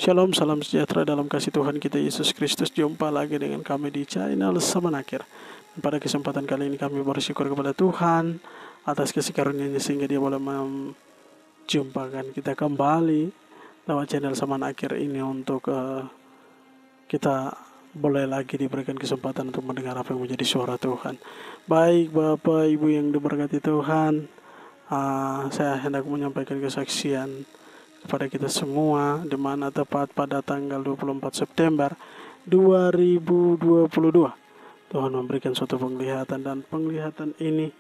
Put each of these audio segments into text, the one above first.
Shalom, salam sejahtera dalam kasih Tuhan kita Yesus Kristus. Jumpa lagi dengan kami di channel Semanakir. Dan pada kesempatan kali ini kami bersyukur kepada Tuhan atas kasih karunia-Nya sehingga Dia boleh menjumpakan kita kembali lewat channel Semanakir ini untuk kita boleh lagi diberikan kesempatan untuk mendengar apa yang menjadi suara Tuhan. Baik Bapak Ibu yang diberkati Tuhan, saya hendak menyampaikan kesaksian kepada kita semua, di mana tepat pada tanggal 24 September 2022 Tuhan memberikan suatu penglihatan, dan penglihatan ini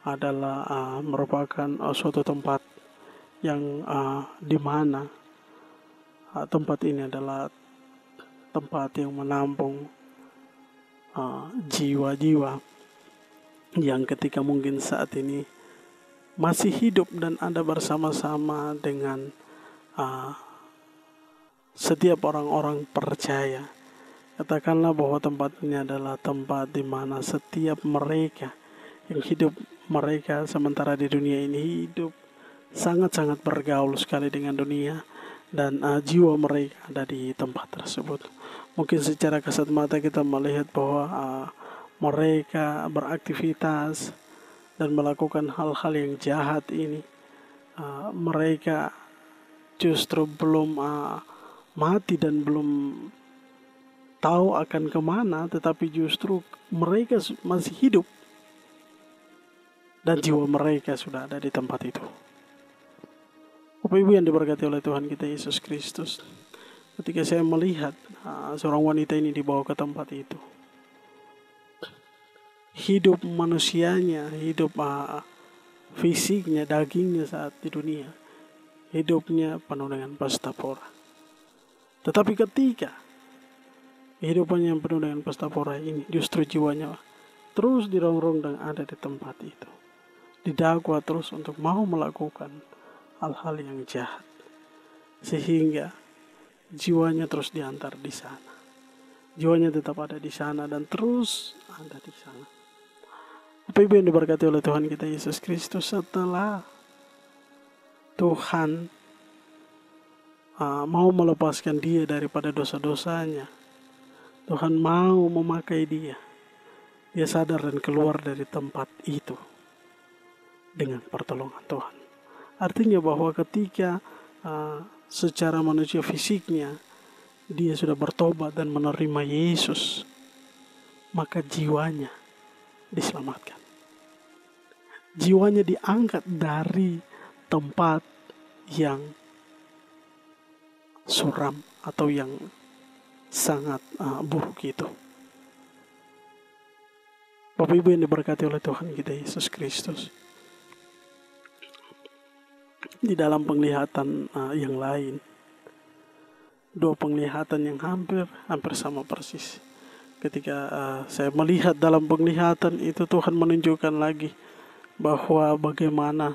adalah merupakan suatu tempat yang di mana tempat ini adalah tempat yang menampung jiwa-jiwa yang ketika mungkin saat ini masih hidup dan ada bersama-sama dengan setiap orang-orang percaya. Katakanlah bahwa tempat ini adalah tempat di mana setiap mereka yang hidup, mereka sementara di dunia ini hidup sangat-sangat bergaul sekali dengan dunia, dan jiwa mereka ada di tempat tersebut. Mungkin secara kasat mata kita melihat bahwa mereka beraktivitas dan melakukan hal-hal yang jahat ini. Mereka justru belum mati dan belum tahu akan kemana, tetapi justru mereka masih hidup dan jiwa mereka sudah ada di tempat itu. Bapak Ibu yang diberkati oleh Tuhan kita Yesus Kristus, ketika saya melihat seorang wanita ini dibawa ke tempat itu, hidup manusianya, hidup fisiknya, dagingnya saat di dunia, hidupnya penuh dengan pestapora. Tetapi ketika kehidupannya yang penuh dengan pestapora ini, justru jiwanya terus dirongrong dan ada di tempat itu, didakwa terus untuk mau melakukan hal-hal yang jahat, sehingga jiwanya terus diantar di sana. Jiwanya tetap ada di sana dan terus ada di sana. Bapak Ibu yang diberkati oleh Tuhan kita Yesus Kristus, setelah Tuhan mau melepaskan dia daripada dosa-dosanya, Tuhan mau memakai dia. Dia sadar dan keluar dari tempat itu dengan pertolongan Tuhan. Artinya bahwa ketika secara manusia fisiknya dia sudah bertobat dan menerima Yesus, maka jiwanya diselamatkan. Jiwanya diangkat dari tempat yang suram atau yang sangat buruk itu. Bapak Ibu yang diberkati oleh Tuhan kita Yesus Kristus, di dalam penglihatan yang lain, dua penglihatan yang hampir sama persis. Ketika saya melihat dalam penglihatan itu, Tuhan menunjukkan lagi bahwa bagaimana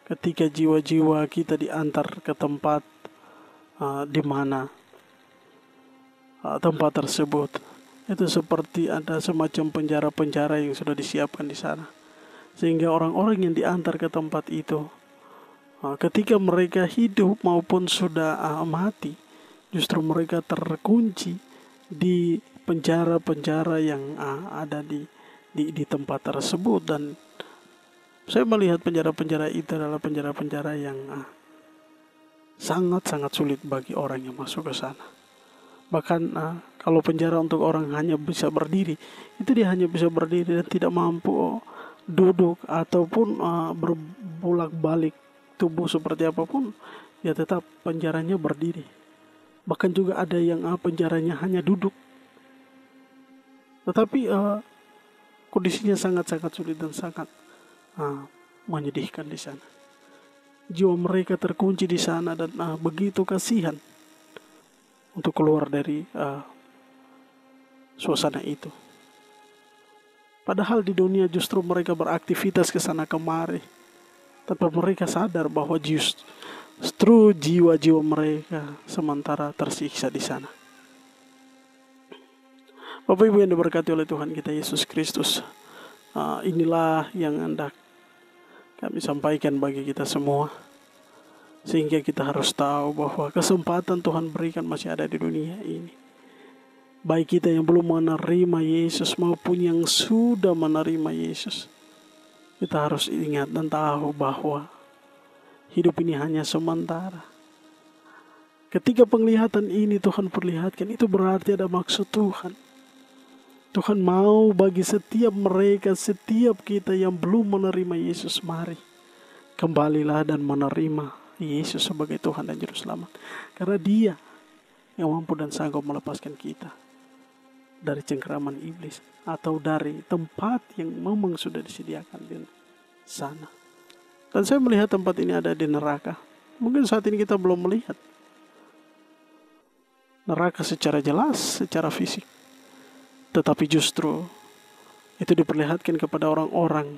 ketika jiwa-jiwa kita diantar ke tempat di mana tempat tersebut itu seperti ada semacam penjara-penjara yang sudah disiapkan di sana, sehingga orang-orang yang diantar ke tempat itu ketika mereka hidup maupun sudah mati, justru mereka terkunci di penjara-penjara yang ada di tempat tersebut. Dan saya melihat penjara-penjara itu adalah penjara-penjara yang sangat-sangat sulit bagi orang yang masuk ke sana. Bahkan kalau penjara untuk orang hanya bisa berdiri, itu dia hanya bisa berdiri dan tidak mampu duduk ataupun berbolak-balik tubuh seperti apapun, ya tetap penjaranya berdiri. Bahkan juga ada yang penjaranya hanya duduk, tetapi kondisinya sangat-sangat sulit dan sangat menyedihkan di sana. Jiwa mereka terkunci di sana dan begitu kasihan untuk keluar dari suasana itu. Padahal di dunia justru mereka beraktivitas ke sana kemari, tanpa mereka sadar bahwa justru jiwa-jiwa mereka sementara tersiksa di sana. Bapak Ibu yang diberkati oleh Tuhan kita Yesus Kristus, inilah yang hendak kami sampaikan bagi kita semua. Sehingga kita harus tahu bahwa kesempatan Tuhan berikan masih ada di dunia ini. Baik kita yang belum menerima Yesus maupun yang sudah menerima Yesus. Kita harus ingat dan tahu bahwa hidup ini hanya sementara. Ketika penglihatan ini Tuhan perlihatkan, itu berarti ada maksud Tuhan. Tuhan mau bagi setiap mereka, setiap kita yang belum menerima Yesus, mari kembalilah dan menerima Yesus sebagai Tuhan dan Juru Selamat. Karena Dia yang mampu dan sanggup melepaskan kita dari cengkeraman iblis atau dari tempat yang memang sudah disediakan di sana. Dan saya melihat tempat ini ada di neraka. Mungkin saat ini kita belum melihat neraka secara jelas, secara fisik. Tetapi justru itu diperlihatkan kepada orang-orang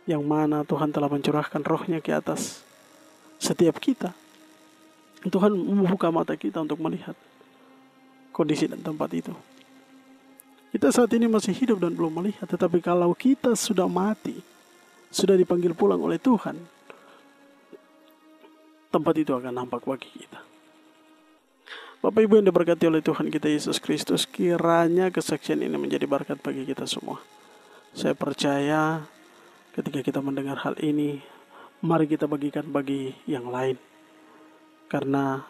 yang mana Tuhan telah mencurahkan rohnya ke atas setiap kita. Tuhan membuka mata kita untuk melihat kondisi dan tempat itu. Kita saat ini masih hidup dan belum melihat. Tetapi kalau kita sudah mati, sudah dipanggil pulang oleh Tuhan, tempat itu akan nampak bagi kita. Bapak Ibu yang diberkati oleh Tuhan kita Yesus Kristus, kiranya kesaksian ini menjadi berkat bagi kita semua. Saya percaya ketika kita mendengar hal ini, mari kita bagikan bagi yang lain. Karena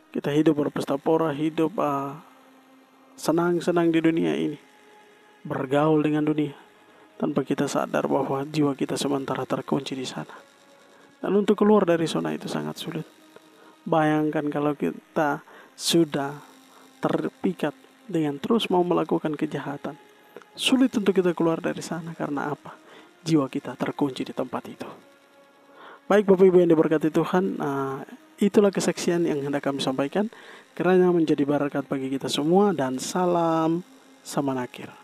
kita hidup berpesta pora, hidup senang-senang di dunia ini, bergaul dengan dunia, tanpa kita sadar bahwa jiwa kita sementara terkunci di sana. Dan untuk keluar dari zona itu sangat sulit. Bayangkan kalau kita sudah terpikat dengan terus mau melakukan kejahatan. Sulit untuk kita keluar dari sana. Karena apa? Jiwa kita terkunci di tempat itu. Baik Bapak Ibu yang diberkati Tuhan, itulah kesaksian yang hendak kami sampaikan. Kiranya menjadi berkat bagi kita semua, dan salam Samanakir.